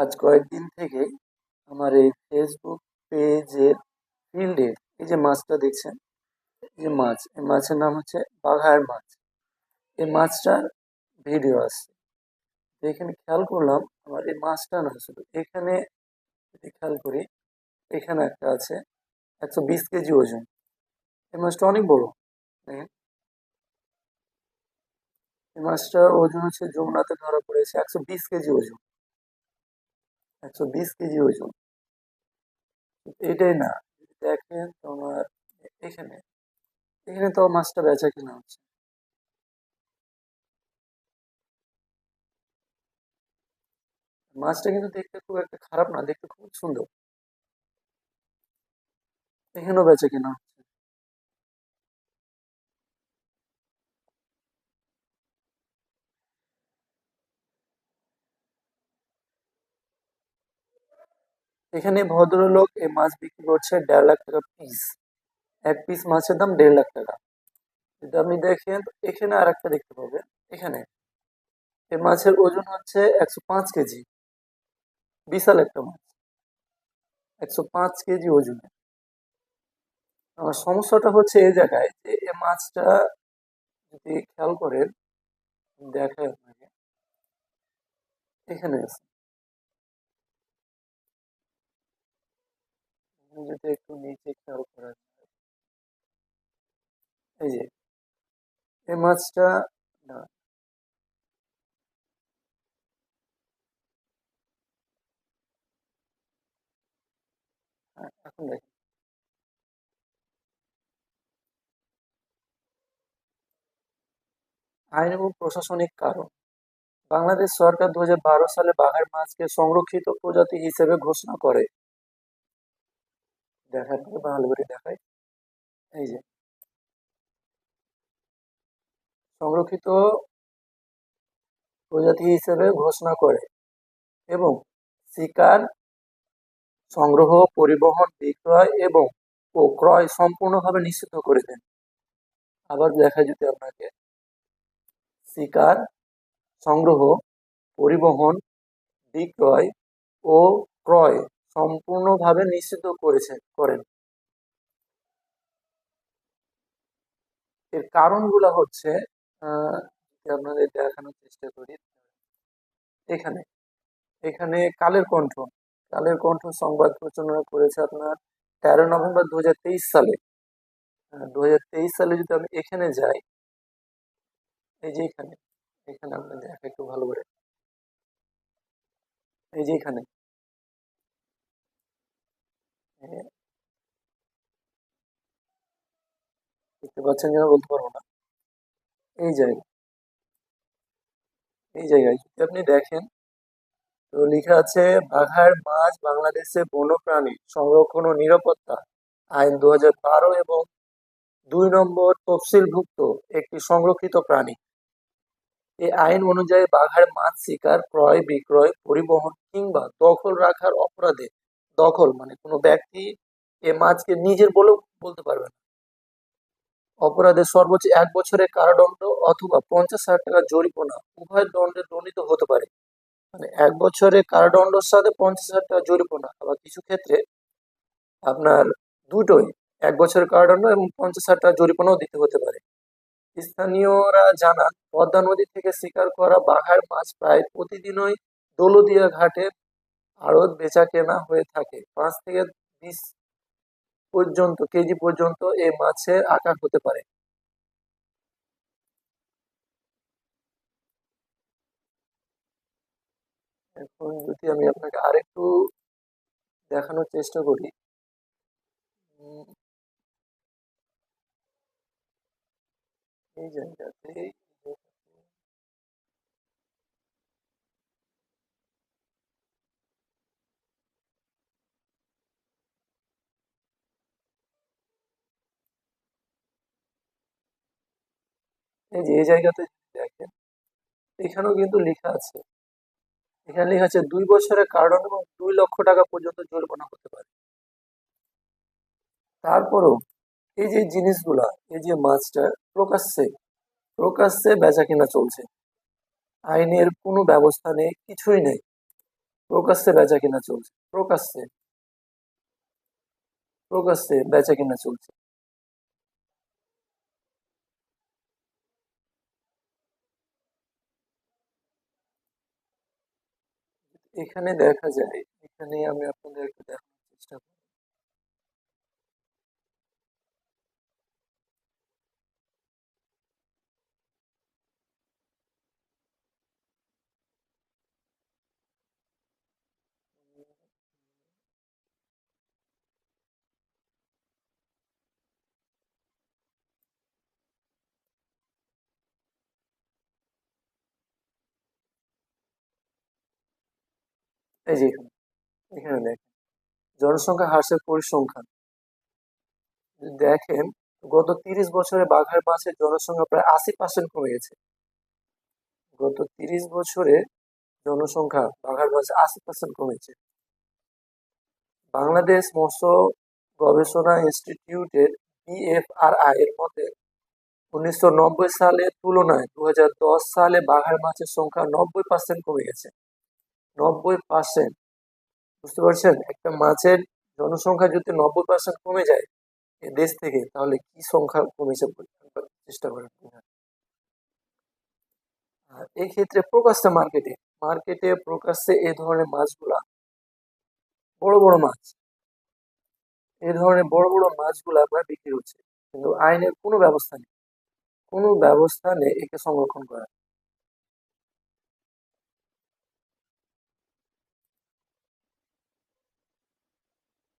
আজ কয়েকদিন থেকে আমার এই ফেসবুক পেজের ফিল্ডে এই যে মাছটা দেখছেন, এই যে মাছ, এই মাছের নাম হচ্ছে বাঘার মাছ। এই মাছটার ভিডিও আছে। তো এখানে খেয়াল করলাম আমার এই মাছটা না শুধু এখানে, যদি খেয়াল করি এখানে একটা আছে 120 কেজি ওজন। এই মাছটা অনেক বড়। দেখেন, এই মাছটার ওজন হচ্ছে যমুনাতে ধরা পড়েছে 120 কেজি ওজন। 120 কেজি ওজন। এটাই না, যদি দেখেন তোমার এখানে, এখানে তো মাছটা বেচা কিনা হচ্ছে। মাছটা কিন্তু দেখতে খুব একটা খারাপ না, দেখতে খুব সুন্দর। এখানেও বেচা কিনা হচ্ছে। এখানে ভদ্রলোক এই মাছ বিক্রি করছে 1.5 লাখ টাকা পিস। এক পিস মাছের দাম 1.5 লাখ টাকা। যদি আপনি দেখেন তো এখানে আর একটা দেখতে পাবেন। এখানে এই মাছের ওজন হচ্ছে 105 কেজি। বিশাল একটা মাছ, 105 কেজি ওজনে। আমার সমস্যাটা হচ্ছে এই জায়গায় যে এই মাছটা যদি খেয়াল করেন, দেখায় আপনাকে, এখানে আছে। আপনি যদি একটু নিচে খেয়াল করেন, এই যে এই মাছটা, না, হ্যাঁ, এখন দেখেন। আইন এবং প্রশাসনিক কারণ। বাংলাদেশ সরকার 2012 সালে বাঘের মাছকে সংরক্ষিত প্রজাতি হিসেবে ঘোষণা করে। দেখার পরে ভালো করে দেখায়, এই যে সংরক্ষিত প্রজাতি হিসেবে ঘোষণা করে এবং শিকার, সংগ্রহ, পরিবহন, বিক্রয় এবং ও ক্রয় সম্পূর্ণভাবে নিষিদ্ধ করে দেন। আবার দেখায় যদি আপনাকে, শিকার, সংগ্রহ, পরিবহন, বিক্রয় ও ক্রয় সম্পূর্ণভাবে নিষিদ্ধ করেন। এর কারণগুলো হচ্ছে, যদি আপনাদের দেখানোর চেষ্টা করি, এখানে, এখানে কালের কণ্ঠ সংবাদ প্রচারণা করেছে আপনার 13 নভেম্বর 2023 সালে। 2023 সালে যদি আমি এখানে যাই, এই যে এখানে, এখানে আপনি দেখা একটু ভালো করে, এই যে এখানে, এ, দেখতে পাচ্ছেন যেন বলতে পারবো না, এই জায়গায়, এই জায়গায় যদি আপনি দেখেন তো লেখা আছে বাঘার মাছ বাংলাদেশে বন্যপ্রাণী সংরক্ষণ ও নিরাপত্তা আইন 2012 এবং 2 নম্বর তফসিলভুক্ত একটি সংরক্ষিত প্রাণী। এই আইন অনুযায়ী বাঘের মাছ শিকার, ক্রয়, বিক্রয়, পরিবহন কিংবা দখল রাখার অপরাধে, দখল মানে কোনো ব্যক্তি এ মাছকে নিজের বলেও বলতে পারবে না, অপরাধে সর্বোচ্চ 1 বছরের কারাদণ্ড অথবা 50,000 টাকা জরিমানা উভয় দণ্ডে দণ্ডিত হতে পারে। মানে 1 বছরের কারাদণ্ডের সাথে 50,000 টাকা জরিমানা, আবার কিছু ক্ষেত্রে আপনার দুটোই, 1 বছরের কারাদণ্ড এবং 50,000 টাকা জরিমানাও দিতে হতে পারে। স্থানীয়রা জানান পদ্মা নদী থেকে শিকার করা বাঘার মাছ প্রায় প্রতিদিনই দৌলতদিয়া ঘাটে আড়ত বেচা কেনা হয়ে থাকে। 5 থেকে 20 কেজি পর্যন্ত এই মাছের আকার হতে পারে। এখন যদি আমি আপনাকে আরেকটু দেখানোর চেষ্টা করি, উম, এই জায়গাতে, এই যে এই জায়গাতে যদি দেখেন, এখানেও কিন্তু লেখা আছে, এখানে লেখা আছে 2 বছরের কারাদণ্ড এবং 2 লক্ষ টাকা পর্যন্ত জরিমানা হতে পারে। তারপরেও এই যে জিনিসগুলা, এই যে মাছটা প্রকাশ্যে, প্রকাশ্যে বেচা কিনা চলছে, আইনের কোনো ব্যবস্থা নেই, কিছুই নেই। প্রকাশ্যে বেচা কিনা চলছে, প্রকাশ্যে, প্রকাশ্যে বেচা কিনা চলছে। এখানে দেখা যায়, এখানে আমি আপনাদের একটু দেখানোর চেষ্টা করি। এই যে এখানে, এখানে দেখেন জনসংখ্যা হ্রাসের পরিসংখ্যান। যদি দেখেন, গত 30 বছরে বাঘার মাছের জনসংখ্যা প্রায় 80% কমে গেছে। গত 30 বছরে জনসংখ্যা বাঘার মাছে 80% কমেছে। বাংলাদেশ মৎস্য গবেষণা ইনস্টিটিউটের BFRI এর মতে 1990 সালের তুলনায় 2010 সালে বাঘার মাছের সংখ্যা 90% কমে গেছে। 90%! বুঝতে পারছেন, একটা মাছের জনসংখ্যা যদি 90% কমে যায় এ দেশ থেকে, তাহলে কি সংখ্যা কমেছে একবার চেষ্টা করেন। আর এই ক্ষেত্রে প্রকাশ্যে মার্কেটে, মার্কেটে প্রকাশ্যে এই ধরনের মাছগুলা, বড় বড় মাছ, এই ধরনের বড় বড় মাছগুলা আপনার বিক্রি হচ্ছে, কিন্তু আইনের কোনো ব্যবস্থা নেই, কোনো ব্যবস্থা নেই একে সংরক্ষণ করার।